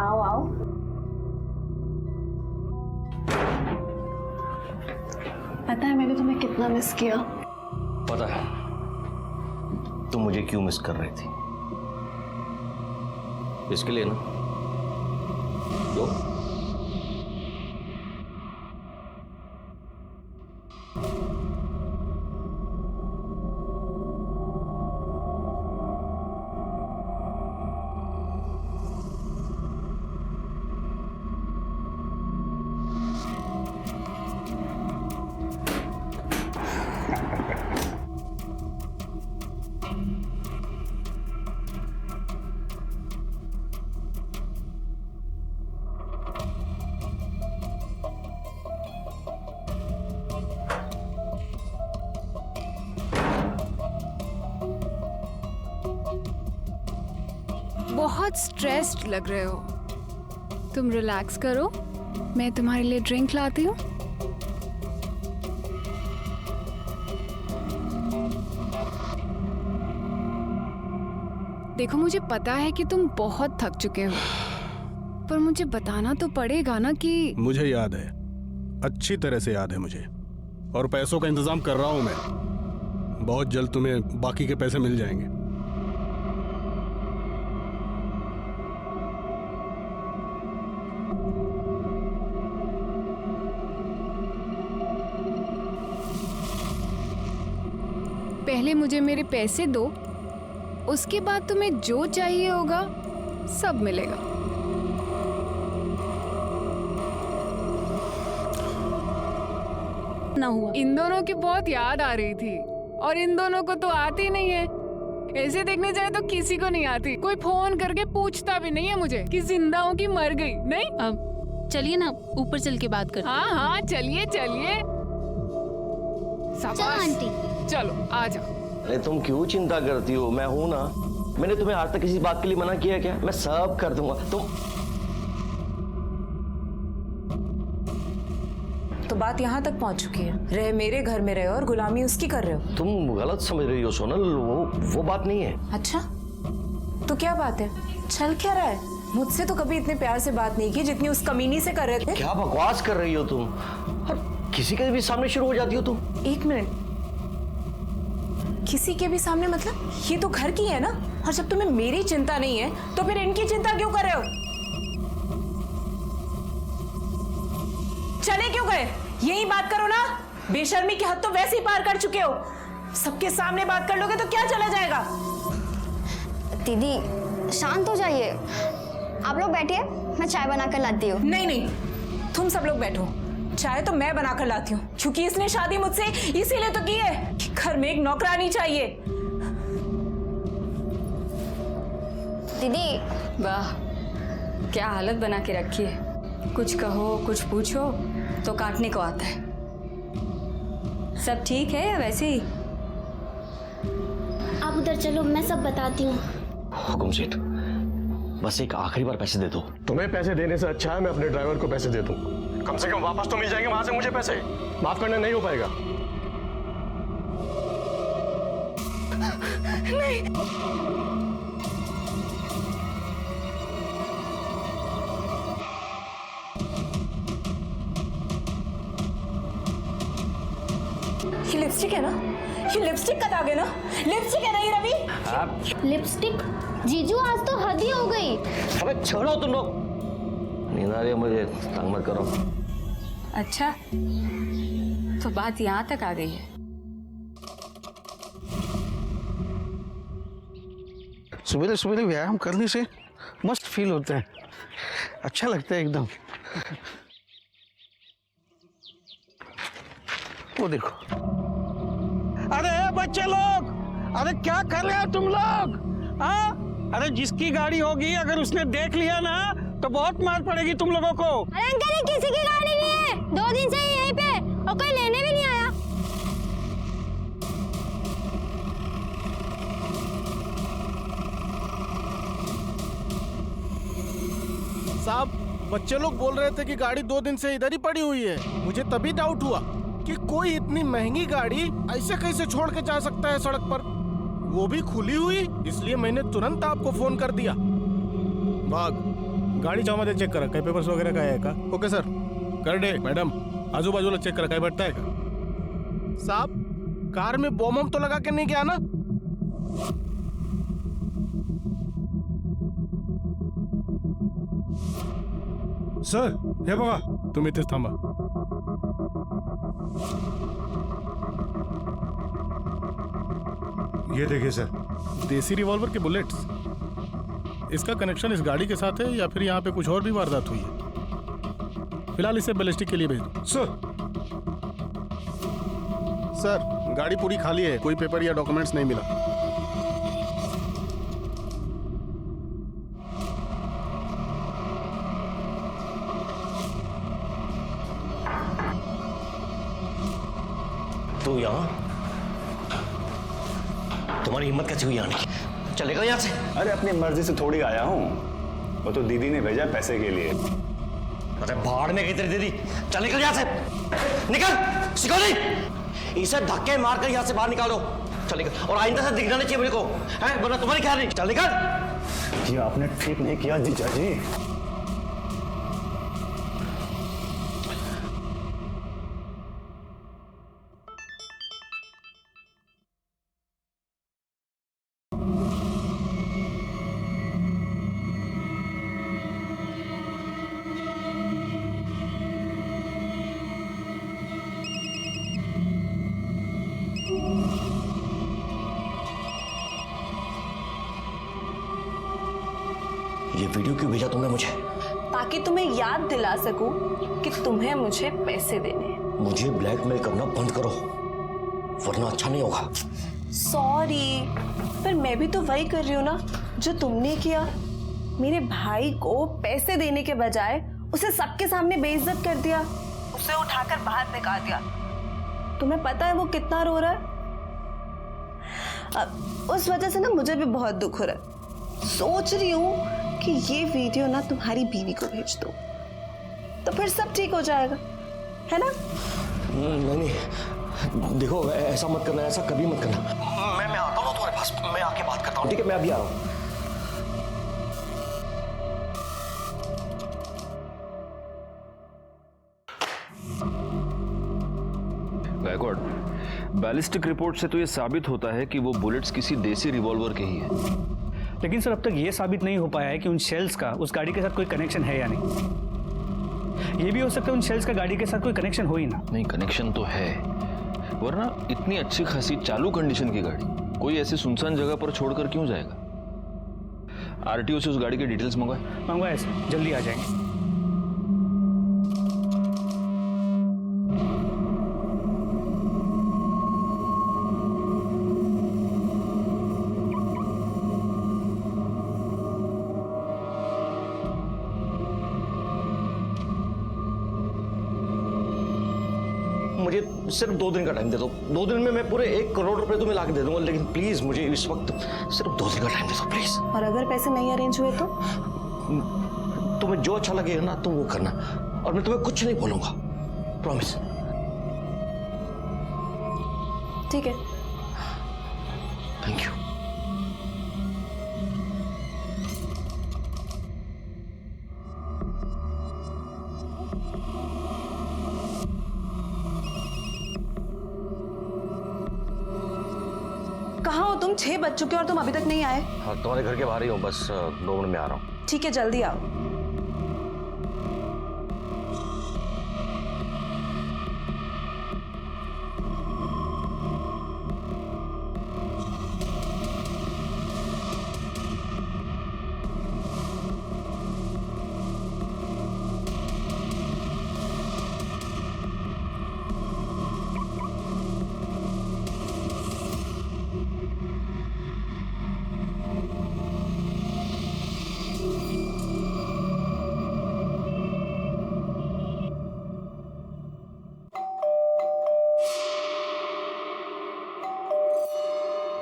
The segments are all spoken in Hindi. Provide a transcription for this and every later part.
आओ आओ। पता है मैंने तुम्हें कितना मिस किया। पता है तुम मुझे क्यों मिस कर रही थी। इसके लिए ना लो। बहुत स्ट्रेस्ड लग रहे हो। तुम रिलैक्स करो, मैं तुम्हारे लिए ड्रिंक लाती हूँ। देखो मुझे पता है कि तुम बहुत थक चुके हो, पर मुझे बताना तो पड़ेगा ना कि मुझे याद है, अच्छी तरह से याद है मुझे, और पैसों का इंतजाम कर रहा हूं मैं। बहुत जल्द तुम्हें बाकी के पैसे मिल जाएंगे। पहले मुझे मेरे पैसे दो, उसके बाद तुम्हें जो चाहिए होगा सब मिलेगा। ना हुआ। इन दोनों की बहुत याद आ रही थी, और इन दोनों को तो आती नहीं है। ऐसे देखने जाए तो किसी को नहीं आती। कोई फोन करके पूछता भी नहीं है मुझे कि जिंदा हूँ कि मर गई। नहीं, अब चलिए ना ऊपर चल के बात करते हैं। हाँ हाँ चलिए चलिए। चलो आंटी। चलो आ जाओ। अरे तुम क्यों चिंता करती हो, मैं हूं ना। मैंने तुम्हें आज तक किसी बात के लिए मना किया क्या? मैं सब कर दूंगा। तो बात यहाँ तक पहुँच चुकी है। रहे मेरे घर में रहे और गुलामी उसकी कर रहे हो। तुम गलत समझ रही हो सोनल, वो बात नहीं है। अच्छा, तो क्या बात है? चल क्या रहा है? मुझसे तो कभी इतने प्यार से बात नहीं की जितनी उस कमीनी से कर रहे थे। क्या बकवास कर रही हो तुम, और किसी के भी सामने शुरू हो जाती हो तुम। एक मिनट, किसी के भी सामने मतलब? ये तो घर की है ना। और जब तुम्हें मेरी चिंता नहीं है तो फिर इनकी चिंता क्यों कर रहे हो? चले क्यों गए? यही बात करो ना। बेशर्मी की हद तो वैसे ही पार कर चुके हो। सबके सामने बात कर लोगे तो क्या चला जाएगा? दीदी शांत हो जाइए, आप लोग बैठिए, मैं चाय बनाकर लाती हूँ। नहीं नहीं, तुम सब लोग बैठो। चाय तो मैं बनाकर लाती हूँ, क्योंकि इसने शादी मुझसे इसीलिए तो की है कि घर में एक नौकरानी चाहिए। दीदी वाह, क्या हालत बना के रखी है। कुछ कहो कुछ पूछो तो काटने को आता है। सब ठीक है या वैसे ही? आप उधर चलो, मैं सब बताती हूँ। हुकुम सेठ, बस एक आखिरी बार पैसे दे दो। तुम्हें पैसे देने से अच्छा है मैं अपने ड्राइवर को पैसे दे दूं। कम से कम वापस तो मिल जाएंगे वहां से मुझे पैसे। माफ करना नहीं हो पाएगा। ये लिपस्टिक है ना? ये लिपस्टिक का दाग है ना? लिपस्टिक है ना ये रवि? लिपस्टिक? जीजू आज तो हद ही हो गई। अबे छोड़ो तुम लोग, नींद आ रही है मुझे, तंग मत करो। अच्छा, तो बात यहाँ तक आ गई है। सवेरे सवेरे व्यायाम करने से मस्त फील होता है, अच्छा लगता है एकदम। वो देखो, अरे बच्चे लोग, अरे क्या कर रहे हो तुम लोग? हाँ, अरे जिसकी गाड़ी होगी अगर उसने देख लिया ना तो बहुत मार पड़ेगी तुम लोगों को। अरे अंकल, ये किसी की गाड़ी नहीं है, 2 दिन से यहीं पे, और कोई लेने भी नहीं आया। साहब, बच्चे लोग बोल रहे थे कि गाड़ी 2 दिन से इधर ही पड़ी हुई है। मुझे तभी डाउट हुआ कि कोई इतनी महंगी गाड़ी ऐसे कैसे छोड़ के जा सकता है सड़क पर, वो भी खुली हुई। इसलिए मैंने तुरंत आपको फोन कर दिया। भाग, गाडीच्या मध्ये चेक करा, काही पेपर्स वगैरे काय आहे का? Okay sir. करडे मॅडम, आजूबाजूला चेक करा, काय भेटताय का? साहब, कार में बॉम्ब हम तो लगा के नहीं गया ना? सर हे बघा. तुम्ही इथेच थांबा. ये देखिए सर. देसी रिवॉल्वर के बुलेट्स. इसका कनेक्शन इस गाड़ी के साथ है या फिर यहाँ पे कुछ और भी वारदात हुई है? फिलहाल इसे बैलिस्टिक के लिए भेज दो. सर, गाड़ी पूरी खाली है, कोई पेपर या डॉक्यूमेंट्स नहीं मिला. तू यहाँ? तुम्हारी हिम्मत कैसे हुई आने की? चलेगा यहाँ से? अरे अपनी मर्जी से थोड़ी आया हूँ, वो तो दीदी ने भेजा पैसे के लिए. अरे भाड़ में गई तेरी दीदी. चल निकल यहाँ से. निकल सिकोली. इसे धक्के मारकर यहाँ से बाहर निकालो. चल निकल. और आइंदा से दिखना नहीं चाहिए मेरे को, हैं? वरना तुम्हारी ख्याल नहीं. चल निकल. ये आपने ठीक नहीं किया जीजा जी. ये वीडियो क्यों भेजा तुमने मुझे? ताकि तुम्हें याद दिला सकूं कि तुम्हें मुझे पैसे देने हैं। मुझे ब्लैकमेल करना बंद करो, वरना अच्छा नहीं होगा। सॉरी, पर मैं भी तो वही कर रही हूँ ना जो तुमने किया। मेरे भाई को पैसे देने के बजाय उसे सबके सामने बेइज्जत कर दिया, उसे उठाकर बाहर फेंका दिया। तुम्हें पता है वो कितना रो रहा है? अब उस वजह से ना मुझे भी बहुत दुख हो रहा है। सोच रही हूँ कि ये वीडियो ना तुम्हारी बीवी को भेज दो, तो फिर सब ठीक हो जाएगा, है ना? नहीं, देखो ऐसा मत करना, ऐसा कभी मत करना। मैं आता हूँ तुम्हारे पास, मैं आके बात करता हूँ, ठीक है? मैं अभी आ रहा हूँ। गायकवाड़, बैलिस्टिक रिपोर्ट से तो ये साबित होता है कि वो बुलेट्स किसी देसी रिवॉल्वर के ही हैं। लेकिन सर अब तक ये साबित नहीं हो पाया है कि उन शेल्स का उस गाड़ी के साथ कोई कनेक्शन है या नहीं। ये भी हो सकता है उन शेल्स का गाड़ी के साथ कोई कनेक्शन हो ही ना। नहीं, कनेक्शन तो है, वरना इतनी अच्छी खासी चालू कंडीशन की गाड़ी कोई ऐसी सुनसान जगह पर छोड़कर क्यों जाएगा? आरटीओ से उस गाड़ी के डिटेल्स मंगवाए सर, जल्दी आ जाएंगे। मुझे सिर्फ 2 दिन का टाइम दे दो। 2 दिन में मैं पूरे 1 करोड़ रुपए तुम्हें लाके दे दूंगा, लेकिन प्लीज मुझे इस वक्त सिर्फ 2 दिन का टाइम दे दो प्लीज। और अगर पैसे नहीं अरेंज हुए तो? तुम्हें जो अच्छा लगेगा ना तुम वो करना, और मैं तुम्हें कुछ नहीं बोलूंगा, प्रॉमिस। ठीक है, थैंक यू। कहाँ हो तुम? 6 बज चुके और तुम अभी तक नहीं आए। हाँ, तुम्हारे घर के बाहर ही हूँ, बस 2 मिनट में आ रहा हूँ। ठीक है, जल्दी आओ।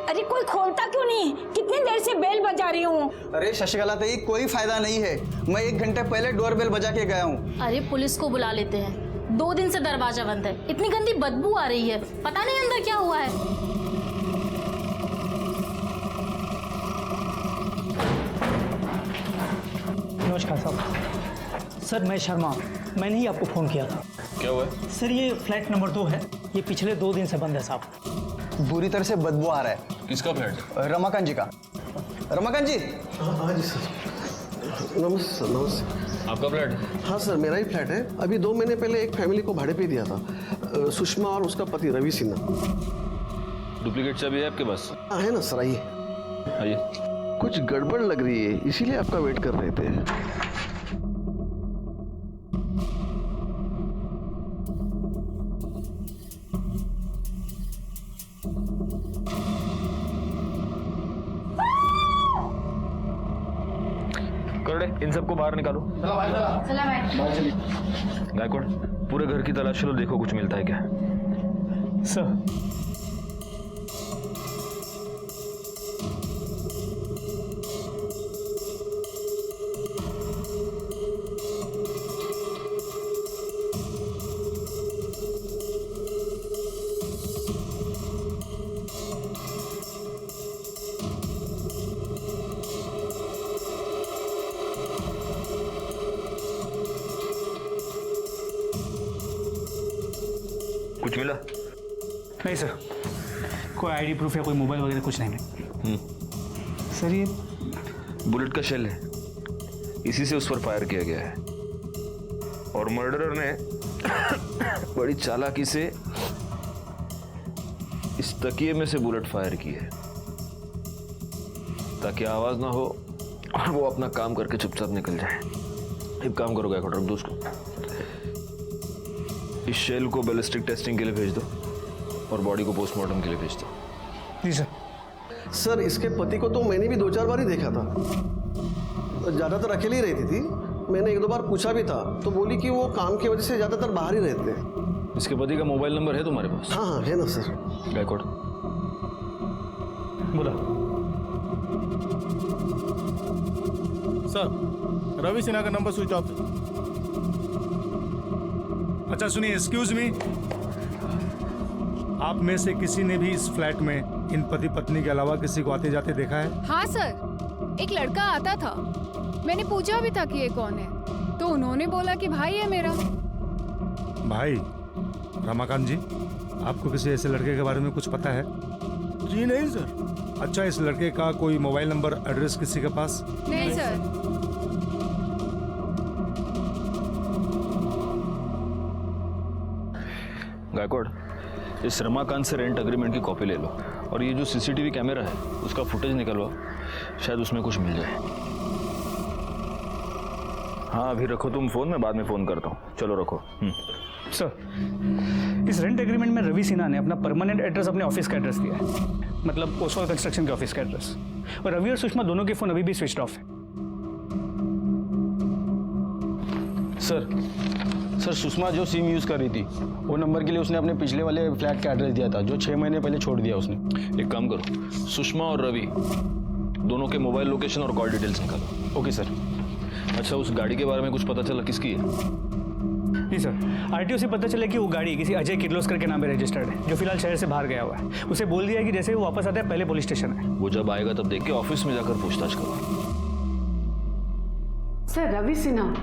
अरे कोई खोलता क्यों नहीं? कितनी देर से बेल बजा रही हूँ। अरे शशिकला ताई, कोई फायदा नहीं है, मैं 1 घंटे पहले डोर बेल बजा के गया हूँ। अरे पुलिस को बुला लेते हैं, 2 दिन से दरवाजा बंद है, इतनी गंदी बदबू आ रही है, पता नहीं अंदर क्या हुआ है। नमस्कार साहब। सर मैं शर्मा, मैंने ही आपको फ़ोन किया था। क्या हुआ? सर ये फ्लैट नंबर 2 है, ये पिछले 2 दिन से बंद है साहब। बुरी तरह से बदबू आ रहा है। किसका फ्लैट? रमाकांत जी का। रमाकांत जी। हाँ जी सर, नमस्ते नमस्ते। आपका फ्लैट? हाँ सर, मेरा ही फ्लैट है। अभी 2 महीने पहले एक फैमिली को भाड़े पे दिया था, सुषमा और उसका पति रवि सिन्हा। डुप्लीकेट चाबी है आपके पास? हाँ है ना सर, आइए। आइए। कुछ गड़बड़ लग रही है, इसीलिए आपका वेट कर रहे थे। करड़े, इन सबको बाहर निकालो। गायकवाड़, पूरे घर की तलाशी लो, देखो कुछ मिलता है क्या। सर कुछ मिला? नहीं सर, कोई आईडी प्रूफ या कोई मोबाइल वगैरह कुछ नहीं मिला। सर ये बुलेट का शेल है, इसी से उस पर फायर किया गया है और मर्डरर ने बड़ी चालाकी से इस तकिए में से बुलेट फायर की है ताकि आवाज ना हो और वो अपना काम करके चुपचाप निकल जाए। एक काम करो गायकवाड़, रख दो उसको। इस शेल को बैलिस्टिक टेस्टिंग के लिए भेज दो और बॉडी को पोस्टमार्टम के लिए भेज दो। जी सर। सर इसके पति को तो मैंने भी 2-4 बार ही देखा था, ज़्यादातर अकेले ही रहती थी। मैंने 1-2 बार पूछा भी था तो बोली कि वो काम की वजह से ज़्यादातर बाहर ही रहते हैं। इसके पति का मोबाइल नंबर है तुम्हारे पास? हाँ हाँ है ना सर। गायकवाड़ बोला। सर रवि सिन्हा का नंबर स्विच ऑफ है। अच्छा सुनिए, एक्सक्यूज मी, आप में से किसी ने भी इस फ्लैट में इन पति पत्नी के अलावा किसी को आते जाते देखा है? हाँ सर, एक लड़का आता था, मैंने पूछा भी था कि ये कौन है, तो उन्होंने बोला कि भाई है मेरा। भाई? रमाकांत जी, आपको किसी ऐसे लड़के के बारे में कुछ पता है? जी नहीं सर। अच्छा, इस लड़के का कोई मोबाइल नंबर, एड्रेस किसी के पास? नहीं सर। गायकवाड़, इस रमाकांत से रेंट एग्रीमेंट की कॉपी ले लो और ये जो सीसीटीवी कैमरा है उसका फुटेज निकलवाओ, शायद उसमें कुछ मिल जाए। हाँ अभी रखो तुम फोन, में बाद में फोन करता हूँ। चलो रखो। सर इस रेंट एग्रीमेंट में रवि सिन्हा ने अपना परमानेंट एड्रेस अपने ऑफिस का एड्रेस दिया है, मतलब ओसवाल कंस्ट्रक्शन के ऑफिस का एड्रेस। और रवि और सुषमा दोनों के फोन अभी भी स्विच ऑफ है। सर सुषमा जो सिम यूज कर रही थी वो नंबर के लिए उसने अपने पिछले वाले फ्लैट का एड्रेस दिया था जो 6 महीने पहले छोड़ दिया उसने। एक काम करो, सुषमा और रवि दोनों के मोबाइल लोकेशन और कॉल डिटेल्स निकालो। Okay sir. अच्छा, उस गाड़ी के बारे में कुछ पता चला किसकी है? जी सर, आरटीओ से पता चला कि वो गाड़ी किसी अजय किर्लोस्कर के नाम पे रजिस्टर्ड है, जो फिलहाल शहर से बाहर गया हुआ है। उसे बोल दिया है कि जैसे वो वापस आता है पहले पुलिस स्टेशन है। वो जब आएगा तब देख के ऑफिस में जाकर पूछताछ करो। सर रवि सिन्हा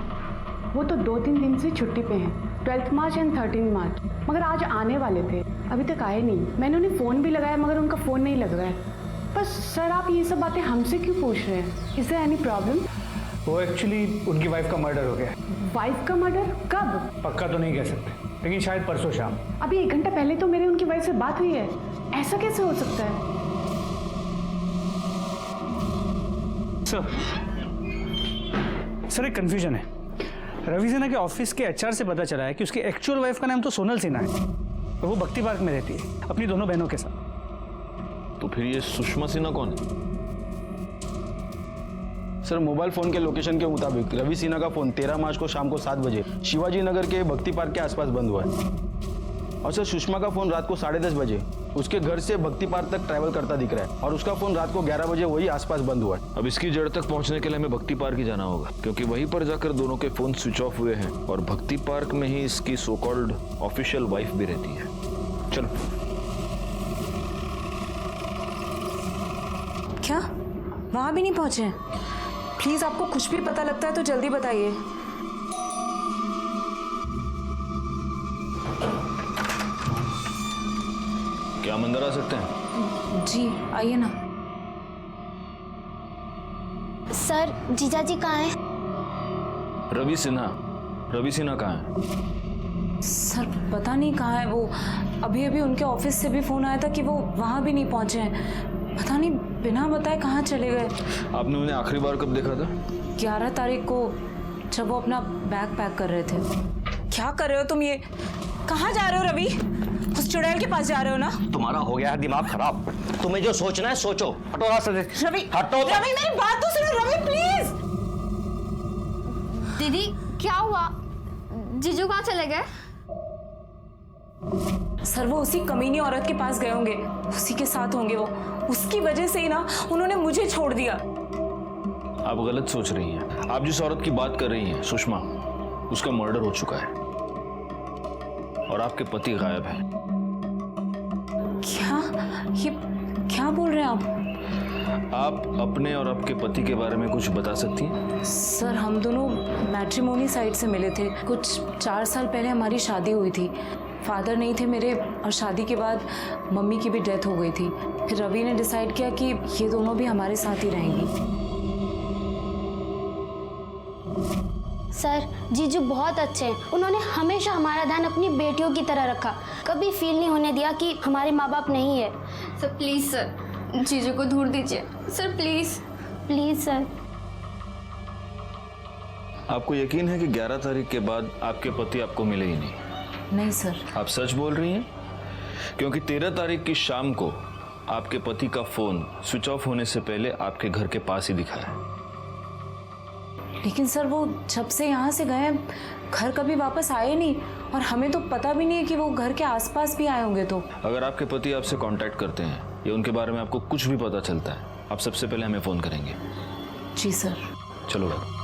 वो तो 2-3 दिन से छुट्टी पे हैं, 12 मार्च एंड 13 मार्च, मगर आज आने वाले थे, अभी तक आए नहीं। मैंने उन्हें फ़ोन भी लगाया मगर उनका फ़ोन नहीं लग रहा है। बस सर आप ये सब बातें हमसे क्यों पूछ रहे हैं? Is there any problem? वो एक्चुअली उनकी वाइफ का मर्डर हो गया। वाइफ का मर्डर? कब? पक्का तो नहीं कह सकते, लेकिन शायद परसों शाम। अभी 1 घंटा पहले तो मेरी उनकी वाइफ से बात हुई है, ऐसा कैसे हो सकता है? सर एक कंफ्यूजन है। रवि सिन्हा के ऑफिस के एचआर से पता चला है कि उसकी एक्चुअल वाइफ का नाम तो सोनल सिन्हा है और वो भक्ति पार्क में रहती है अपनी दोनों बहनों के साथ। तो फिर ये सुषमा सिन्हा कौन है? सर मोबाइल फोन के लोकेशन के मुताबिक रवि सिन्हा का फोन 13 मार्च को शाम को 7 बजे शिवाजी नगर के भक्ति पार्क के आसपास बंद हुआ है। और सर सुषमा का फोन रात को 10:30 बजे उसके घर से भक्ति पार्क तक ट्रैवल करता दिख रहा है और उसका फोन रात को 11 बजे वही आसपास बंद हुआ है। अब इसकी जड़ तक पहुंचने के लिए हमें भक्ति पार्क ही जाना होगा, क्योंकि वहीं पर जाकर दोनों के फोन स्विच ऑफ हुए हैं और भक्ति पार्क में ही इसकी सो कॉल्ड ऑफिशियल वाइफ भी रहती है। चलो। क्या वहां भी नहीं पहुंचे? प्लीज आपको कुछ भी पता लगता है तो जल्दी बताइए। हम अंदर आ सकते हैं? जी आइए ना। सर जीजा जी कहाँ हैं? रवि सिन्हा कहाँ है? सर पता नहीं कहाँ है वो। अभी अभी उनके ऑफिस से भी फोन आया था कि वो वहाँ भी नहीं पहुँचे हैं। पता नहीं बिना बताए कहाँ चले गए। आपने उन्हें आखिरी बार कब देखा था? 11 तारीख को, जब वो अपना बैग पैक कर रहे थे। क्या कर रहे हो तुम? ये कहाँ जा रहे हो रवि? उस चुड़ैल के पास जा रहे हो ना? तुम्हारा हो गया है दिमाग खराब। तुम्हें जो सोचना है सोचो। हटो रास्ते से। रवि, हटो। रवि मेरी बात तो सुनो रवि प्लीज। दीदी क्या हुआ? जीजू कहाँ चले गए? सर वो उसी कमीनी औरत के पास गए होंगे, उसी के साथ होंगे वो। उसकी वजह से ही ना उन्होंने मुझे छोड़ दिया। आप गलत सोच रही हैं। आप जिस औरत की बात कर रही हैं सुषमा, उसका मर्डर हो चुका है और आपके पति गायब हैं। क्या? ये क्या बोल रहे हैं आप अपने और आपके पति के बारे में कुछ बता सकती हैं? सर हम दोनों मैट्रिमोनी साइड से मिले थे। कुछ 4 साल पहले हमारी शादी हुई थी। फादर नहीं थे मेरे और शादी के बाद मम्मी की भी डेथ हो गई थी। फिर रवि ने डिसाइड किया कि ये दोनों भी हमारे साथ ही रहेंगी। सर जीजू बहुत अच्छे हैं। उन्होंने हमेशा हमारा ध्यान अपनी बेटियों की तरह रखा, कभी फील नहीं होने दिया कि हमारे माँ बाप नहीं है। सर प्लीज सर, जीजू को दूर दीजिए सर, प्लीज प्लीज सर। आपको यकीन है कि 11 तारीख के बाद आपके पति आपको मिले ही नहीं? नहीं सर। आप सच बोल रही हैं? क्योंकि 13 तारीख की शाम को आपके पति का फोन स्विच ऑफ होने से पहले आपके घर के पास ही दिखा है। लेकिन सर वो जब से यहाँ से गए घर कभी वापस आए नहीं, और हमें तो पता भी नहीं है कि वो घर के आसपास भी आए होंगे। तो अगर आपके पति आपसे कांटेक्ट करते हैं या उनके बारे में आपको कुछ भी पता चलता है, आप सबसे पहले हमें फोन करेंगे। जी सर। चलो बैठो।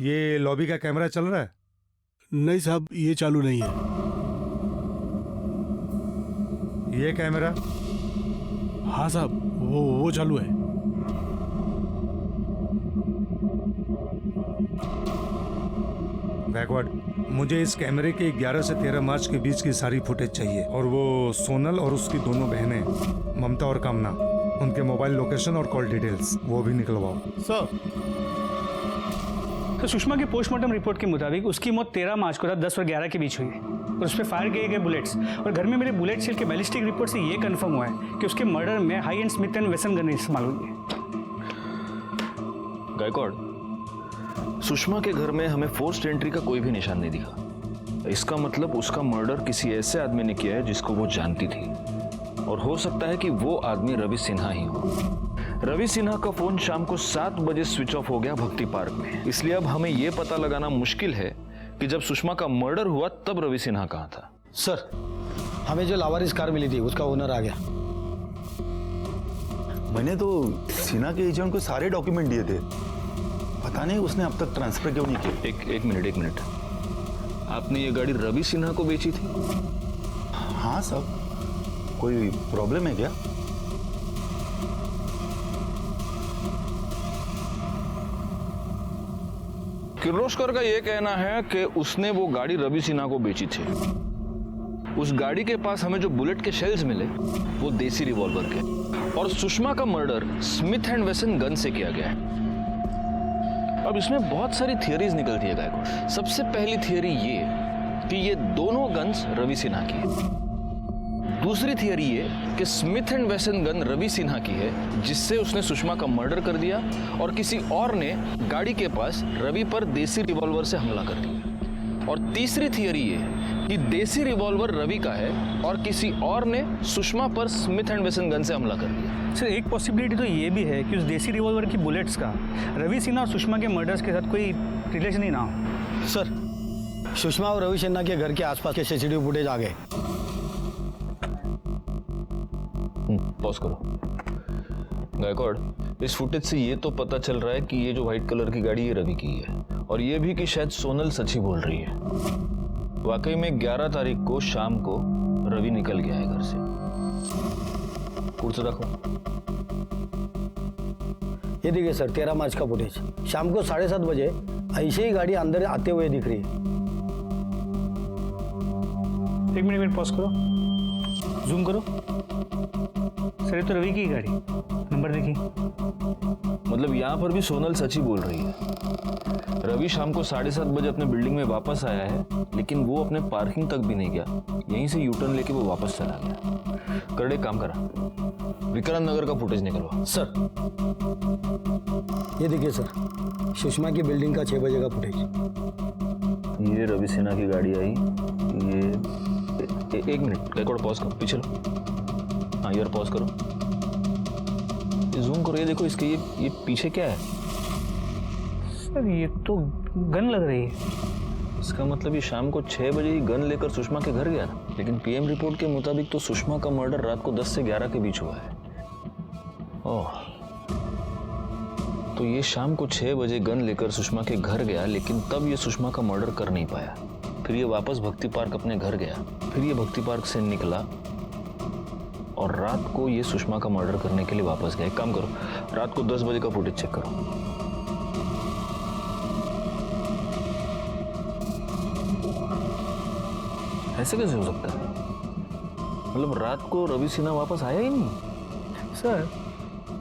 ये लॉबी का कैमरा चल रहा है? नहीं साहब, ये चालू नहीं है। ये कैमरा? हाँ साहब, वो चालू है। बैकवर्ड, मुझे इस कैमरे के 11 से 13 मार्च के बीच की सारी फुटेज चाहिए, और वो सोनल और उसकी दोनों बहनें ममता और कामना, उनके मोबाइल लोकेशन और कॉल डिटेल्स वो भी निकलवाओ। सर तो सुषमा की पोस्टमार्टम रिपोर्ट के मुताबिक उसकी मौत 13 मार्च को रात 10 और 11 के बीच हुई है, और उस पर फायर किए गए बुलेट्स और घर में मेरे बुलेट शेल के बैलिस्टिक रिपोर्ट से ये कंफर्म हुआ है कि उसके मर्डर में high and Smith and Wesson gun इस्तेमाल हुई है। गायकवाड़, सुषमा के घर में हमें फोर्स्ड एंट्री का कोई भी निशान नहीं दिखा। इसका मतलब उसका मर्डर किसी ऐसे आदमी ने किया है जिसको वो जानती थी, और हो सकता है कि वो आदमी रवि सिन्हा ही हो। रवि सिन्हा का फोन शाम को 7 बजे स्विच ऑफ हो गया भक्ति पार्क में। इसलिए अब हमें यह पता लगाना मुश्किल है कि जब सुषमा का मर्डर हुआ तब रवि सिन्हा कहाँ था। सर, हमें जो लावारिस कार मिली थी उसका ओनर आ गया। मैंने तो सिन्हा के एजेंट को सारे डॉक्यूमेंट दिए थे, पता नहीं उसने अब तक ट्रांसफर क्यों नहीं किया। एक मिनट, आपने ये गाड़ी रवि सिन्हा को बेची थी? हाँ सर, कोई प्रॉब्लम है क्या? किर्लोस्कर का यह कहना है कि उसने वो गाड़ी रवि सिन्हा को बेची थी। उस गाड़ी के पास हमें जो बुलेट के शेल्स मिले वो देसी रिवॉल्वर के, और सुषमा का murder Smith and Wesson gun से किया गया है। अब इसमें बहुत सारी थियरीज निकलती है गायकवाड़। सबसे पहली थियरी ये कि ये दोनों गन्स रवि सिन्हा की है। दूसरी थियरी ये कि Smith and Wesson gun Ravi Sinha की है जिससे उसने सुषमा का मर्डर कर दिया, और किसी और ने गाड़ी के पास रवि पर देसी रिवॉल्वर से हमला कर दिया। और तीसरी थियरी ये कि देसी रिवॉल्वर रवि का है और किसी और ने सुषमा पर स्मिथ एंड वेसन गन से हमला कर दिया। सर एक पॉसिबिलिटी तो ये भी है कि उस देसी रिवॉल्वर की बुलेट्स का रवि सिन्हा और सुषमा के मर्डर्स के साथ कोई रिलेशन ही ना हो। सर, सुषमा और रवि सिन्हा के घर के आसपास के सीसीटीवी फुटेज आ गए। पॉज करो। गायकवाड़, इस फुटेज से ये तो पता चल रहा है कि ये जो व्हाइट कलर की गाड़ी ये रवि की है, और ये भी कि शायद सोनल सच ही बोल रही है। वाकई में 11 तारीख को शाम को रवि निकल गया है घर से। कुर्सी रखो। ये देखिए सर, 13 मार्च का फुटेज। शाम को 7:30 बजे ऐसे ही गाड़ी अंदर आते हुए दिख रही है। एक मिनट पॉज करो, जूम करो। सर ये तो रवि की गाड़ी, नंबर देखिए। मतलब यहाँ पर भी सोनल सच ही बोल रही है। रवि शाम को 7:30 बजे अपने बिल्डिंग में वापस आया है, लेकिन वो अपने पार्किंग तक भी नहीं गया, यहीं से यूटर्न लेके वो वापस चला गया। करड़े काम करा, विक्रांत नगर का फुटेज निकलवा। सर ये देखिए सर, सुषमा की बिल्डिंग का 6 बजे का फुटेज। ये रवि सिन्हा की गाड़ी आई, ये एक मिनट रिकॉर्ड पॉज करो, पीछे लो। हाँ यार पॉज करो, जूम करो, ये देखो इसके ये पीछे क्या है? सर ये तो गन लग रही है। इसका मतलब ये शाम को 6 बजे ही गन लेकर सुषमा के घर गया, लेकिन पीएम रिपोर्ट के मुताबिक तो सुषमा का मर्डर रात को 10 से 11 के बीच हुआ है। ओह, तो ये शाम को 6 बजे गन लेकर सुषमा के घर गया, लेकिन तब ये सुषमा का मर्डर कर नहीं पाया। फिर ये वापस भक्ति पार्क अपने घर गया, फिर ये भक्ति पार्क से निकला और रात को ये सुषमा का मर्डर करने के लिए वापस गया। एक काम करो, रात को 10 बजे का फुटेज चेक करो। ऐसे कैसे हो सकता है? मतलब रात को रवि सिन्हा वापस आया ही नहीं। सर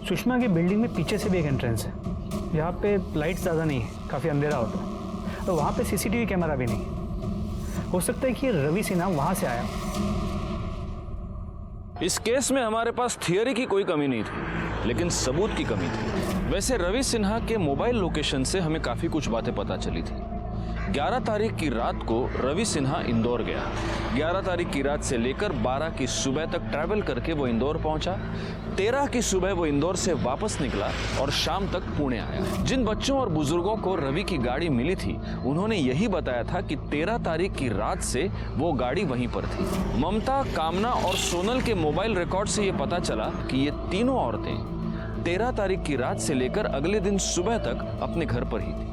सुषमा की बिल्डिंग में पीछे से भी एक एंट्रेंस है, यहाँ पे लाइट ज़्यादा नहीं है, काफ़ी अंधेरा होता है, और वहाँ पे सीसीटीवी कैमरा भी नहीं। हो सकता है कि रवि सिन्हा वहाँ से आया। इस केस में हमारे पास थियरी की कोई कमी नहीं थी, लेकिन सबूत की कमी थी। वैसे रवि सिन्हा के मोबाइल लोकेशन से हमें काफ़ी कुछ बातें पता चली थी। 11 तारीख की रात को रवि सिन्हा इंदौर गया। 11 तारीख की रात से लेकर 12 की सुबह तक ट्रैवल करके वो इंदौर पहुंचा। 13 की सुबह वो इंदौर से वापस निकला और शाम तक पुणे आया। जिन बच्चों और बुजुर्गों को रवि की गाड़ी मिली थी, उन्होंने यही बताया था कि 13 तारीख की रात से वो गाड़ी वहीं पर थी। ममता, कामना और सोनल के मोबाइल रिकॉर्ड से ये पता चला कि ये तीनों औरतें 13 तारीख की रात से लेकर अगले दिन सुबह तक अपने घर पर ही थी।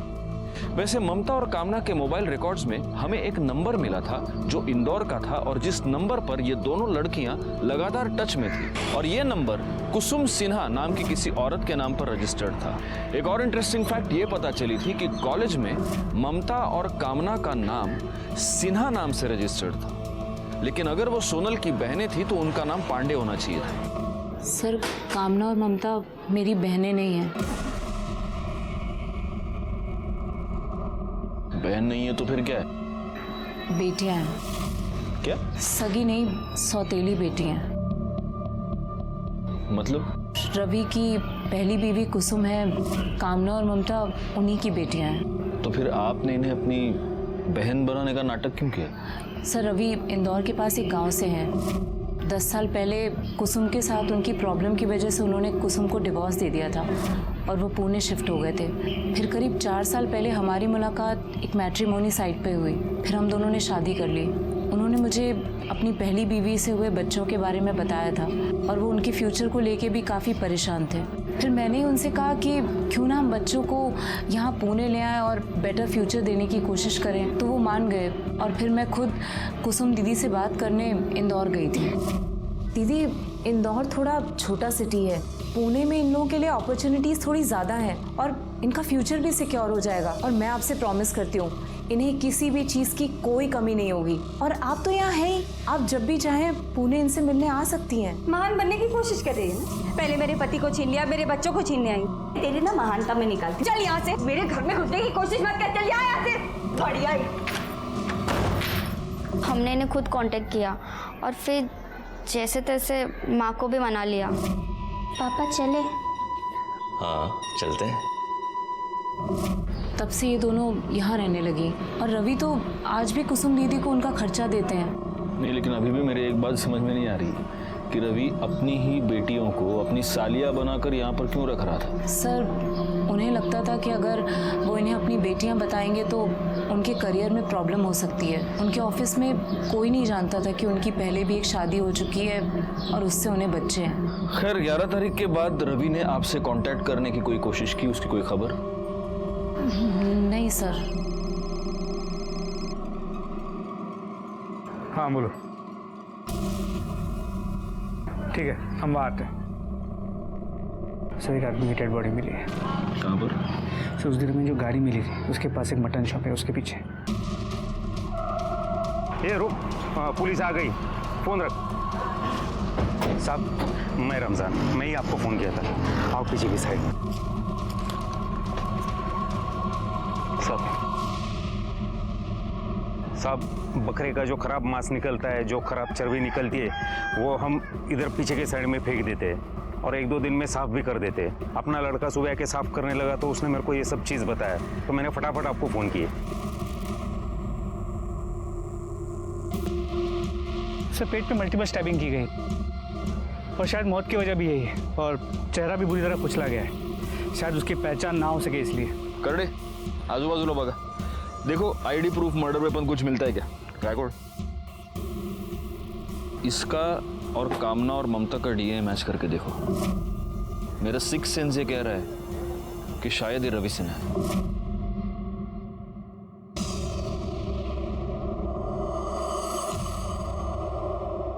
वैसे ममता और कामना के मोबाइल रिकॉर्ड्स में हमें एक नंबर मिला था जो इंदौर का था, और जिस नंबर पर ये दोनों लड़कियां लगातार टच में थी, और ये नंबर कुसुम सिन्हा नाम की किसी औरत के नाम पर रजिस्टर्ड था। एक और इंटरेस्टिंग फैक्ट ये पता चली थी कि कॉलेज में ममता और कामना का नाम सिन्हा नाम से रजिस्टर्ड था, लेकिन अगर वो सोनल की बहनें थी तो उनका नाम पांडे होना चाहिए था। सर कामना और ममता मेरी बहनें नहीं हैं। बहन नहीं है तो फिर क्या है? बेटियां हैं। क्या? सगी नहीं, सौतेली बेटियां। मतलब? रवि की पहली बीवी कुसुम है, कामना और ममता उन्हीं की बेटियां हैं। तो फिर आपने इन्हें अपनी बहन बनाने का नाटक क्यों किया? सर रवि इंदौर के पास एक गांव से हैं। 10 साल पहले कुसुम के साथ उनकी प्रॉब्लम की वजह से उन्होंने कुसुम को डिवोर्स दे दिया था और वो पुणे शिफ्ट हो गए थे। फिर करीब 4 साल पहले हमारी मुलाकात एक मैट्रिमोनी साइट पे हुई। फिर हम दोनों ने शादी कर ली। उन्होंने मुझे अपनी पहली बीवी से हुए बच्चों के बारे में बताया था और वो उनके फ्यूचर को लेके भी काफ़ी परेशान थे। फिर मैंने उनसे कहा कि क्यों ना हम बच्चों को यहाँ पुणे ले आएं और बेटर फ्यूचर देने की कोशिश करें, तो वो मान गए। और फिर मैं खुद कुसुम दीदी से बात करने इंदौर गई थी। दीदी इंदौर थोड़ा छोटा सिटी है, पुणे में इन लोगों के लिए अपॉर्चुनिटीज़ थोड़ी ज़्यादा हैं और इनका फ्यूचर भी सिक्योर हो जाएगा। और मैं आपसे प्रॉमिस करती हूँ इन्हें किसी भी चीज़ की कोई कमी नहीं होगी। और आप तो यहाँ हैं ही, आप जब भी चाहें पुणे इनसे मिलने आ सकती हैं। महान बनने की कोशिश कर रही है ना? पहले मेरे पति को छीन लिया, मेरे बच्चों को छीनने आई। तेरी ना महानता में निकालती। चल यहाँ से, मेरे घर में घुसने की कोशिश मत कर। चल यहाँ से, बढ़िया। हमने इन्हें खुद कांटेक्ट किया और फिर जैसे तैसे माँ को भी मना लिया। पापा चले? हाँ चलते हैं। तब से ये दोनों यहाँ रहने लगी और रवि तो आज भी कुसुम दीदी को उनका खर्चा देते हैं। नहीं, लेकिन अभी भी मेरे एक बात समझ में नहीं आ रही कि रवि अपनी ही बेटियों को अपनी सालिया बनाकर यहाँ पर क्यों रख रहा था? सर उन्हें लगता था कि अगर वो इन्हें अपनी बेटियां बताएंगे तो उनके करियर में प्रॉब्लम हो सकती है। उनके ऑफिस में कोई नहीं जानता था कि उनकी पहले भी एक शादी हो चुकी है और उससे उन्हें बच्चे हैं। खैर 11 तारीख के बाद रवि ने आपसे कांटेक्ट करने की कोई कोशिश की? उसकी कोई खबर? नहीं सर। हाँ बोलो। ठीक है हम वहाँ आते हैं। सर एक आदमी की डेड बॉडी मिली है। कहाँ पर? सर उस दिन में जो गाड़ी मिली थी उसके पास एक मटन शॉप है, उसके पीछे। ये रुक, पुलिस आ गई, फोन रख। साहब, मैं रमजान, मैं ही आपको फोन किया था। आओ पीछे की साइड। साहब, बकरे का जो खराब मांस निकलता है, जो खराब चर्बी निकलती है, वो हम इधर पीछे के साइड में फेंक देते हैं और 1-2 दिन में साफ भी कर देते हैं। अपना लड़का सुबह के साफ करने लगा तो उसने मेरे को ये सब चीज़ बताया, तो मैंने फटाफट आपको फ़ोन किया। सर, पेट पे मल्टीपल स्टैबिंग की गई और शायद मौत की वजह भी यही है और चेहरा भी बुरी तरह कुचला गया है। शायद उसकी पहचान ना हो सके इसलिए। करडे, आजूबाजूला बघा, देखो आईडी प्रूफ मर्डर वेपन कुछ मिलता है क्या? गायकवाड़, इसका और कामना और ममता का डीएनए मैच करके देखो। मेरा सिक्स सेंस ये कह रहा है कि शायद ये रवि सिन्हा है।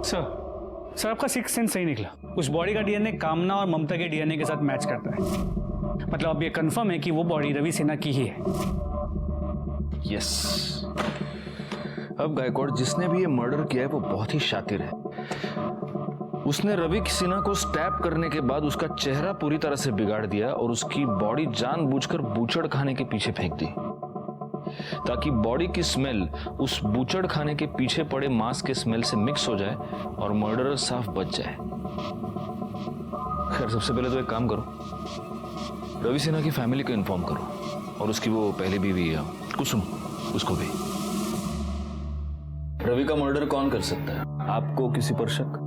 सर, आपका सिक्स सेंस सही निकला। उस बॉडी का डीएनए कामना और ममता के डीएनए के साथ मैच करता है। मतलब अब ये कंफर्म है कि वो बॉडी रवि सिन्हा की ही है। यस। अब गायकवाड़, जिसने भी ये मर्डर किया है वो बहुत ही शातिर है। उसने रवि सिन्हा को स्टैप करने के बाद उसका चेहरा पूरी तरह से बिगाड़ दिया और उसकी बॉडी जानबूझकर बूचड़ खाने के पीछे फेंक दी, ताकि बॉडी की स्मेल उस बूचड़ खाने के पीछे पड़े मांस के स्मेल से मिक्स हो जाए और मर्डरर साफ बच जाए। खैर, सबसे पहले तो एक काम करो, रवि सिन्हा की फैमिली को इन्फॉर्म करो और उसकी वो पहली बीवी है कुसुम, उसको भी। रवि का मर्डर कौन कर सकता है? आपको किसी पर शक?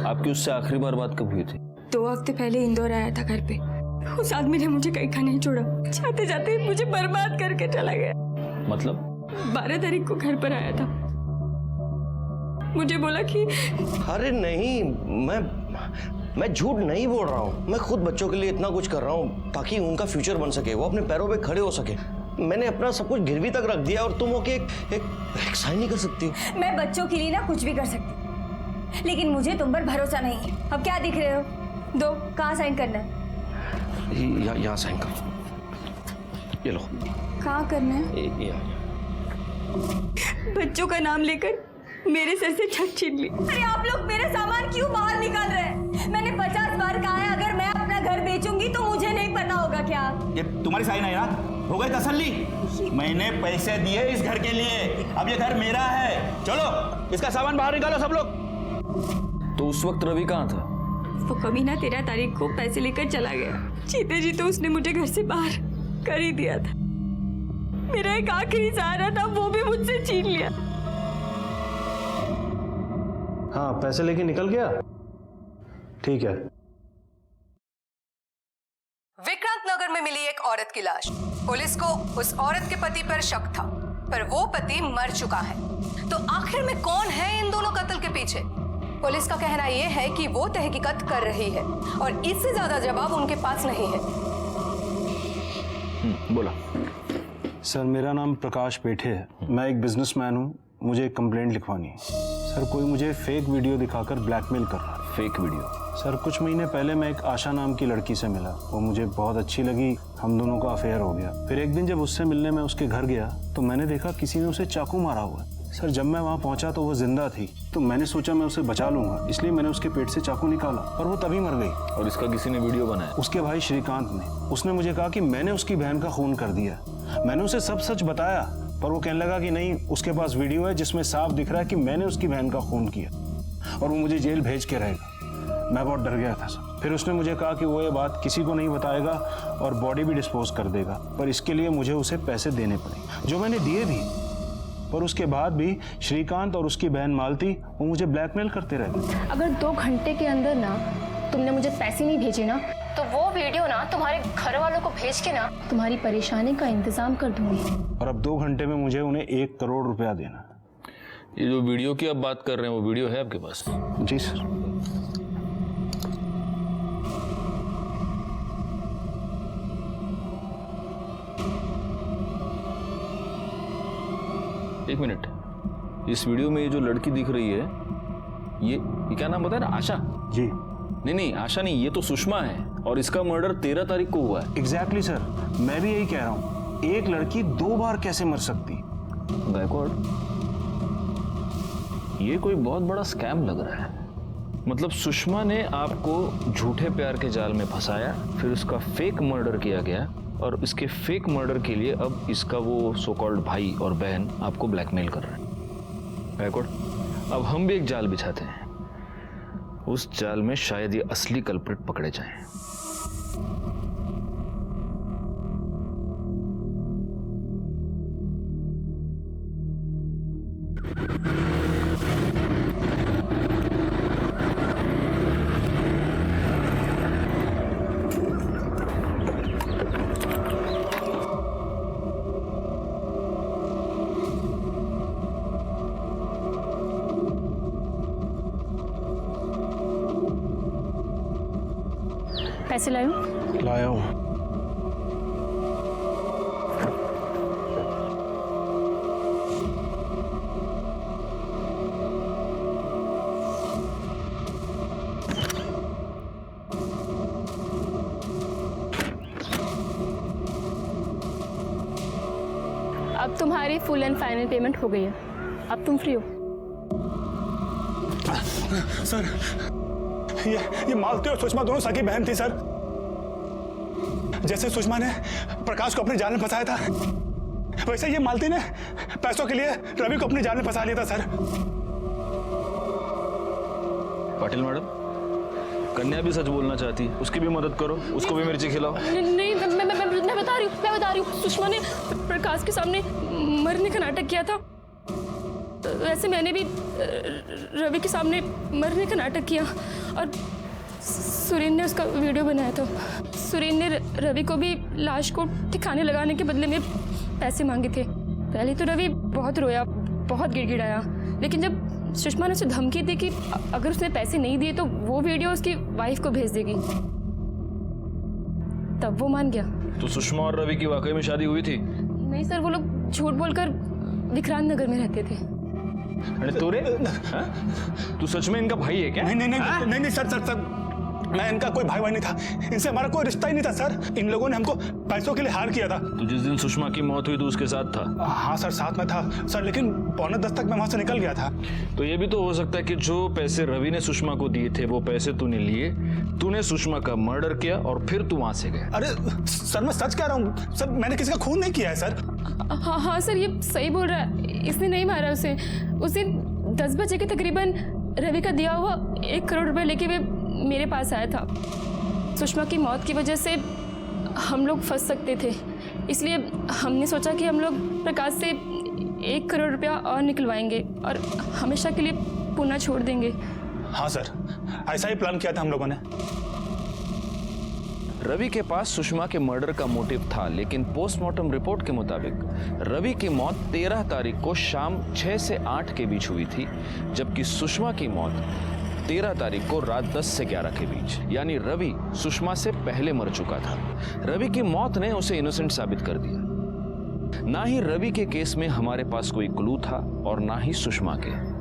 आपकी उससे आखिरी बार बात कब हुई थी? 2 हफ्ते पहले इंदौर आया था घर पे। उस आदमी ने मुझे कहीं का नहीं छोड़ा, जाते जाते मुझे बर्बाद करके चला गया। मतलब? 12 तारीख को घर पर आया था, मुझे बोला कि अरे नहीं, मैं झूठ नहीं बोल रहा हूँ। मैं खुद बच्चों के लिए इतना कुछ कर रहा हूँ ताकि उनका फ्यूचर बन सके, वो अपने पैरों पे खड़े हो सके। मैंने अपना सब कुछ गिरवी तक रख दिया और तुम होके एक साइन नहीं कर सकती हो। मैं बच्चों के लिए ना कुछ भी कर सकती हूँ, लेकिन मुझे तुम पर भरोसा नहीं है। अब क्या दिख रहे हो? दो, कहाँ साइन करना है? यहाँ साइन करो। ये लो। कहाँ करना है? बच्चों का नाम लेकर मेरे सर से छत छीन ली। अरे आप लोग मेरे सामान क्यों बाहर निकाल रहे हैं? मैंने 50 बार कहा है, अगर मैं अपना घर बेचूंगी तो मुझे नहीं पता होगा क्या? ये तुम्हारी साइन है ना? हो गई तसल्ली? मैंने पैसे दिए इस घर के लिए, अब ये घर मेरा है। चलो इसका सामान बाहर निकालो सब लोग। तो उस वक्त रवि कहाँ था? वो कमीना 13 तारीख को पैसे लेकर चला गया। जीते जी तो उसने मुझे घर से बाहर कर ही दिया था। मेरा एक आखिरी सहारा था, वो भी मुझसे छीन लिया। हाँ, पैसे लेके निकल गया। ठीक है। विक्रांत नगर में मिली एक औरत की लाश। पुलिस को उस औरत के पति पर शक था, पर वो पति मर चुका है। तो आखिर में कौन है इन दोनों कत्ल के पीछे? पुलिस का कहना यह है कि वो तहकीकात कर रही है और इससे ज्यादा जवाब उनके पास नहीं है। बोला। सर, मेरा नाम प्रकाश पेठे है। मैं एक बिजनेसमैन हूँ। मुझे एक कंप्लेंट लिखवानी है। सर, कोई मुझे फेक वीडियो दिखाकर ब्लैकमेल कर रहा है। Fake video? सर, कुछ महीने पहले मैं एक आशा नाम की लड़की से मिला। वो मुझे बहुत अच्छी लगी, हम दोनों का अफेयर हो गया। फिर एक दिन जब उससे मिलने मैं उसके घर गया तो मैंने देखा किसी ने उसे चाकू मारा हुआ है। सर, जब मैं वहाँ पहुँचा तो वो जिंदा थी, तो मैंने सोचा मैं उसे बचा लूंगा, इसलिए मैंने उसके पेट से चाकू निकाला, पर वो तभी मर गई। और इसका किसी ने वीडियो बनाया? उसके भाई श्रीकांत ने। उसने मुझे कहा कि मैंने उसकी बहन का खून कर दिया। मैंने उसे सब सच बताया, पर वो कहने लगा कि नहीं, उसके पास वीडियो है जिसमें साफ दिख रहा है कि मैंने उसकी बहन का खून किया और वो मुझे जेल भेज के रहेगा। मैं बहुत डर गया था सर। फिर उसने मुझे कहा कि वो ये बात किसी को नहीं बताएगा और बॉडी भी डिस्पोज कर देगा, पर इसके लिए मुझे उसे पैसे देने पड़े, जो मैंने दिए भी। पर उसके बाद भी श्रीकांत और उसकी बहन मालती वो मुझे ब्लैकमेल करते रहते। अगर 2 घंटे के अंदर ना तुमने मुझे पैसे नहीं भेजे ना, तो वो वीडियो ना तुम्हारे घर वालों को भेज के ना तुम्हारी परेशानी का इंतजाम कर दूंगी। और अब 2 घंटे में मुझे उन्हें 1 करोड़ रुपया देना। ये जो वीडियो की आप बात कर रहे हैं, वो वीडियो है आपके पास? जी सर। एक मिनट, इस वीडियो में ये जो लड़की दिख रही है, ये क्या नाम बताया ना? आशा? जी। नहीं, आशा नहीं, ये तो सुषमा है और इसका मर्डर 13 तारीख को हुआ है। एग्जैक्टली सर, मैं भी यही कह रहा हूँ। एक लड़की 2 बार कैसे मर सकती? गायकवाड़, ये कोई बहुत बड़ा स्कैम लग रहा है। मतलब सुषमा ने आपको झूठे प्यार के जाल में फंसाया, फिर उसका फेक मर्डर किया गया और इसके फेक मर्डर के लिए अब इसका वो सो कॉल्ड भाई और बहन आपको ब्लैकमेल कर रहे हैं। बैकवर्ड, अब हम भी एक जाल बिछाते हैं, उस जाल में शायद ये असली कल्प्रिट पकड़े जाएं। पैसे लायो? लाया हूँ। अब तुम्हारी फुल एंड फाइनल पेमेंट हो गई है, अब तुम फ्री हो। सर, ये मालती और सुषमा दोनों सगी बहन थी सर। जैसे सुषमा ने प्रकाश को अपने जाल में फंसाया था, वैसे ये मालती ने पैसों के लिए रवि को अपने जाल में फंसा लिया था सर। पाटिल मैडम, कन्या भी सच बोलना चाहती, उसकी भी मदद करो, उसको भी मिर्ची खिलाओ। नहीं, मैं बता रही हूँ, सुषमा ने प्रकाश के सामने मरने का नाटक किया था। वैसे मैंने भी रवि के सामने मरने का नाटक किया और सुरेन ने उसका वीडियो बनाया था। सुरेन ने रवि को भी लाश को ठिकाने लगाने के बदले में पैसे मांगे थे। पहले तो रवि बहुत रोया, बहुत गिड़गिड़ाया, लेकिन जब सुषमा ने उसे धमकी दी कि अगर उसने पैसे नहीं दिए तो वो वीडियो उसकी वाइफ को भेज देगी, तब वो मान गया। तो सुषमा और रवि की वाकई में शादी हुई थी? नहीं सर, वो लोग झूठ बोलकर विक्रांत नगर में रहते थे। अरे तूरे, तू सच में इनका भाई है क्या? नहीं सर, मैं इनका कोई भाई नहीं था, इनसे हमारा कोई रिश्ता ही नहीं था सर। इन लोगों ने हमको पैसों के लिए हार किया था। तो जिस दिन सुषमा की मौत हुई तो उसके साथ था? हाँ सर, साथ में था सर, लेकिन 9:45 तक मैं वहां से निकल गया था। तो ये भी तो हो सकता है कि जो पैसे रवि ने सुषमा को दिए थे वो पैसे तूने लिए, तूने सुषमा का मर्डर किया और फिर तू वहां से गया। अरे सर, मैं सच कह रहा हूँ सर, मैंने किसी का खून नहीं किया है सर। हाँ सर, ये सही बोल रहा है, इसने नहीं मारा उसे। उस दिन 10 बजे के तकरीबन रवि का दिया हुआ 1 करोड़ रुपए लेके वे मेरे पास आया था। सुषमा की मौत की वजह से हम लोग फंस सकते थे, इसलिए हमने सोचा कि हम लोग प्रकाश से 1 करोड़ रुपया और निकलवाएंगे और हमेशा के लिए पुणे छोड़ देंगे। हाँ सर, ऐसा ही प्लान किया था हम लोगों ने। रवि के पास सुषमा के मर्डर का मोटिव था, लेकिन पोस्टमार्टम रिपोर्ट के मुताबिक रवि की मौत 13 तारीख को शाम 6 से 8 के बीच हुई थी, जबकि सुषमा की मौत 13 तारीख को रात 10 से 11 के बीच, यानी रवि सुषमा से पहले मर चुका था। रवि की मौत ने उसे इनोसेंट साबित कर दिया। ना ही रवि के केस में हमारे पास कोई क्लू था और ना ही सुषमा के।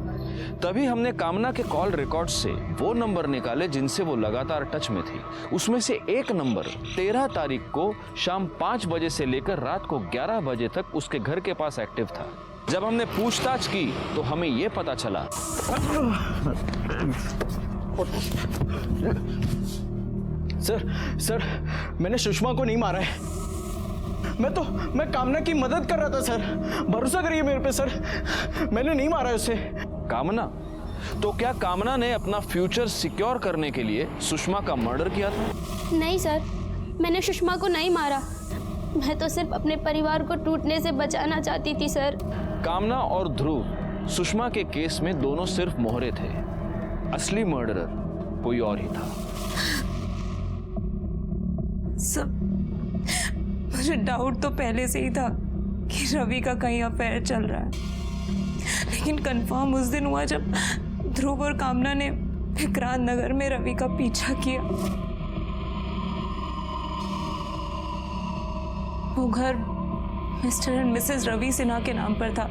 तभी हमने कामना के कॉल रिकॉर्ड से वो नंबर निकाले जिनसे वो लगातार टच में थी। उसमें से एक नंबर 13 तारीख को शाम 5 बजे से लेकर रात को 11 बजे तक उसके घर के पास एक्टिव था। जब हमने पूछताछ की तो हमें ये पता चला सर, मैंने सुषमा को नहीं मारा है। मैं कामना की मदद कर रहा था सर, भरोसा करिए मेरे पे सर, मैंने नहीं मारा उसे। कामना? तो क्या कामना ने अपना फ्यूचर सिक्योर करने के लिए सुषमा का मर्डर किया था? नहीं सर, मैंने सुषमा को नहीं मारा, मैं तो सिर्फ अपने परिवार को टूटने से बचाना चाहती थी सर। कामना और ध्रुव सुषमा के केस में दोनों सिर्फ मोहरे थे, असली मर्डरर कोई और ही था। सब मुझे डाउट तो पहले से ही था कि रवि का कहीं अफेयर चल रहा है, लेकिन कंफर्म उस दिन हुआ जब ध्रुव और कामना ने विक्रांत नगर में रवि का पीछा किया। वो घर mister and Mrs Ravi Sinha के नाम पर था।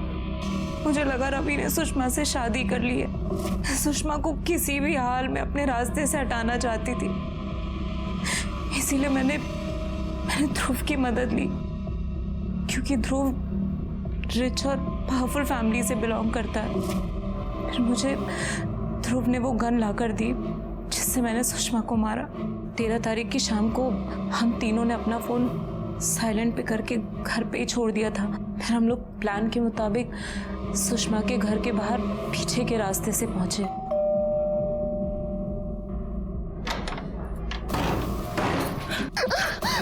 मुझे लगा रवि ने सुषमा से शादी कर ली है, सुषमा को किसी भी हाल में अपने रास्ते से हटाना चाहती थी, इसीलिए मैंने ध्रुव की मदद ली, क्योंकि ध्रुव रिच और पावरफुल फैमिली से बिलोंग करता है। फिर मुझे ध्रुव ने वो गन लाकर दी जिससे मैंने सुषमा को मारा। 13 तारीख की शाम को हम तीनों ने अपना फ़ोन साइलेंट पे करके घर पे ही छोड़ दिया था। फिर हम लोग प्लान के मुताबिक सुषमा के घर के बाहर पीछे के रास्ते से पहुंचे।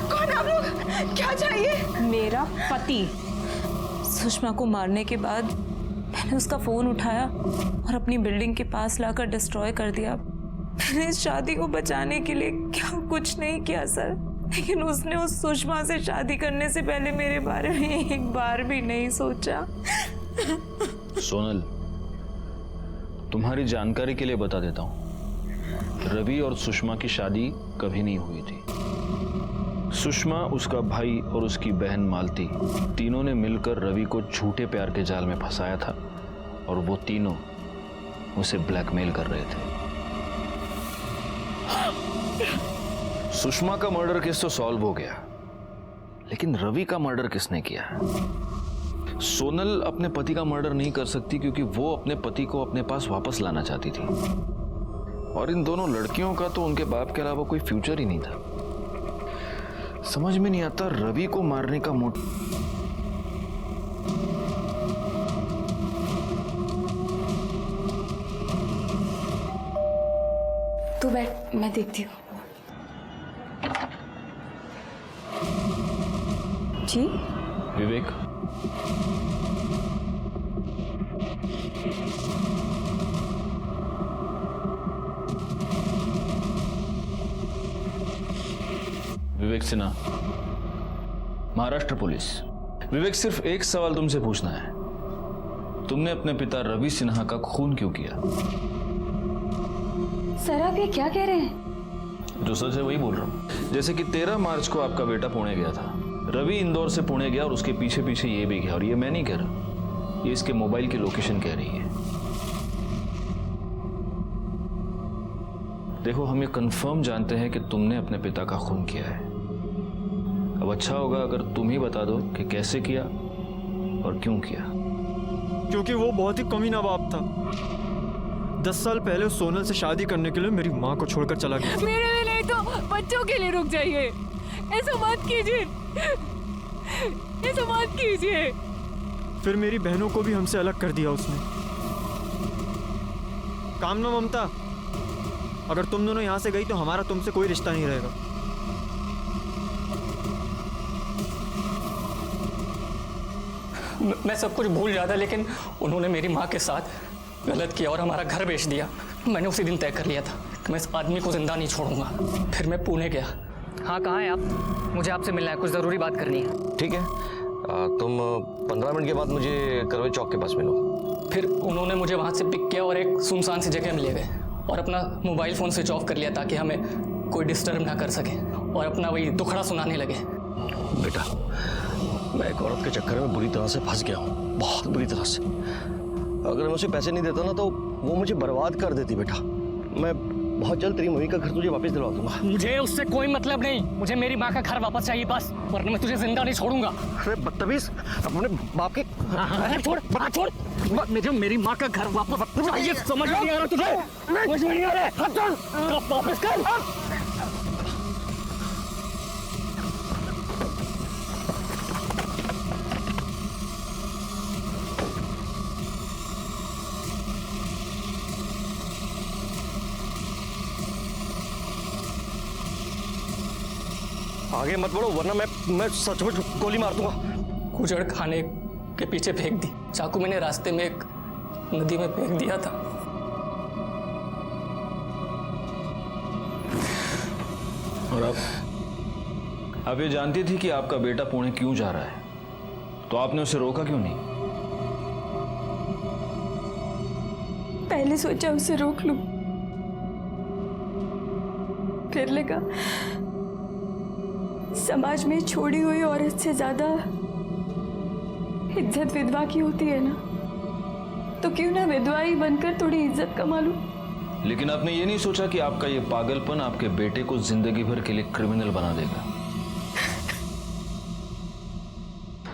कौन आप लोग? क्या चाहिए? मेरा पति। सुषमा को मारने के बाद मैंने उसका फोन उठाया और अपनी बिल्डिंग के पास लाकर डिस्ट्रॉय कर दिया। मैंने इस शादी को बचाने के लिए क्या कुछ नहीं किया सर, लेकिन उसने उस सुषमा से शादी करने से पहले मेरे बारे में एक बार भी नहीं सोचा। सोनल, तुम्हारी जानकारी के लिए बता देता हूं, रवि और सुषमा की शादी कभी नहीं हुई थी। सुषमा, उसका भाई और उसकी बहन मालती, तीनों ने मिलकर रवि को झूठे प्यार के जाल में फंसाया था और वो तीनों उसे ब्लैकमेल कर रहे थे। सुषमा का मर्डर केस तो सॉल्व हो गया, लेकिन रवि का मर्डर किसने किया? सोनल अपने पति का मर्डर नहीं कर सकती क्योंकि वो अपने पति को अपने पास वापस लाना चाहती थी, और इन दोनों लड़कियों का तो उनके बाप के अलावा कोई फ्यूचर ही नहीं था। समझ में नहीं आता रवि को मारने का मोटिव। तू बैठ, मैं देखती हूँ। जी विवेक, विवेक सिन्हा, महाराष्ट्र पुलिस। विवेक, सिर्फ एक सवाल तुमसे पूछना है, तुमने अपने पिता रवि सिन्हा का खून क्यों किया? सर आप ये क्या कह रहे हैं? जो सच है वही बोल रहा हूँ। जैसे कि 13 मार्च को आपका बेटा पुणे गया था, रवि इंदौर से पुणे गया और उसके पीछे पीछे ये भी गया, और ये मैं नहीं कह रहा, ये इसके मोबाइल की लोकेशन कह रही है। देखो, हम ये कंफर्म जानते हैं कि तुमने अपने पिता का खून किया है। अब अच्छा होगा अगर तुम ही बता दो कि कैसे किया और क्यों किया। क्योंकि वो बहुत ही कमीना बाप था। 10 साल पहले सोनल से शादी करने के लिए मेरी माँ को छोड़कर चला गया। मेरे लिए नहीं तो बच्चों के लिए रुक जाइए। ऐसा मत कीजिए, ऐसा मत कीजिए। फिर मेरी बहनों को भी हमसे अलग कर दिया उसने। कामना, ममता, अगर तुम दोनों यहाँ से गई तो हमारा तुमसे कोई रिश्ता नहीं रहेगा। मैं सब कुछ भूल जाता, लेकिन उन्होंने मेरी माँ के साथ गलत किया और हमारा घर बेच दिया। मैंने उसी दिन तय कर लिया था कि मैं इस आदमी को जिंदा नहीं छोड़ूंगा। फिर मैं पुणे गया। हाँ, कहाँ हैं आप? मुझे आपसे मिलना है, कुछ ज़रूरी बात करनी है। ठीक है, तुम 15 मिनट के बाद मुझे करवे चौक के पास मिलो। फिर उन्होंने मुझे वहाँ से पिक किया और एक सुनसान सी जगह में ले गए और अपना मोबाइल फ़ोन स्विच ऑफ कर लिया ताकि हमें कोई डिस्टर्ब ना कर सके, और अपना वही दुखड़ा सुनाने लगे। बेटा, मैं एक औरत के चक्कर में बुरी तरह से फंस गया हूँ, बहुत बुरी तरह से। अगर मैं उसे पैसे नहीं देता ना तो वो मुझे बर्बाद कर देती। बेटा, मैं बहुत जल्द तेरी मम्मी का घर तुझे वापस दिलवा दूंगा। मुझे उससे कोई मतलब नहीं, मुझे मेरी माँ का घर वापस चाहिए बस, वरना मैं तुझे जिंदा नहीं छोड़ूंगा। अरे बदतमीज, अपने बाप के छोड़, मुझे मेरी माँ का घर वापस चाहिए। समझ में नहीं आ रहा तुझे? समझ में नहीं आ रहा? वापस कर। आगे मत बढ़ो वरना मैं सचमुच गोली मार दूंगा। कुचड़ खाने के पीछे फेंक दी। चाकू मैंने रास्ते में एक नदी में फेंक दिया था। और अब ये जानती थी कि आपका बेटा पुणे क्यों जा रहा है, तो आपने उसे रोका क्यों नहीं? पहले सोचा उसे रोक लूं, फिर लगा समाज में छोड़ी हुई औरत से ज्यादा इज्जत विधवा की होती है ना, तो क्यों ना विधवा ही बनकर थोड़ी इज्जत कमा लूं। लेकिन आपने ये नहीं सोचा कि आपका ये पागलपन आपके बेटे को जिंदगी भर के लिए क्रिमिनल बना देगा।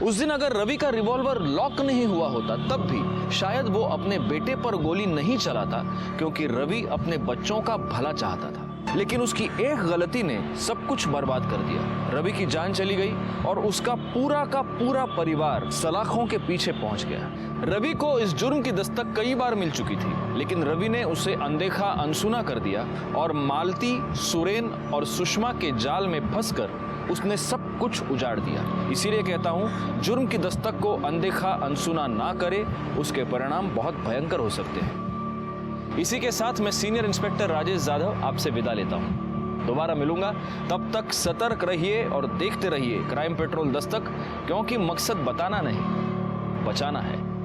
उस दिन अगर रवि का रिवॉल्वर लॉक नहीं हुआ होता तब भी शायद वो अपने बेटे पर गोली नहीं चलाता क्योंकि रवि अपने बच्चों का भला चाहता था, लेकिन उसकी एक गलती ने सब कुछ बर्बाद कर दिया। रवि की जान चली गई और उसका पूरा का पूरा परिवार सलाखों के पीछे पहुंच गया। रवि को इस जुर्म की दस्तक कई बार मिल चुकी थी, लेकिन रवि ने उसे अनदेखा अनसुना कर दिया और मालती, सुरेन और सुषमा के जाल में फंसकर उसने सब कुछ उजाड़ दिया। इसीलिए कहता हूं, जुर्म की दस्तक को अनदेखा अनसुना ना करे, उसके परिणाम बहुत भयंकर हो सकते हैं। इसी के साथ मैं सीनियर इंस्पेक्टर राजेश जाधव आपसे विदा लेता हूं। दोबारा मिलूंगा, तब तक सतर्क रहिए और देखते रहिए क्राइम पेट्रोल दस्तक, क्योंकि मकसद बताना नहीं, बचाना है।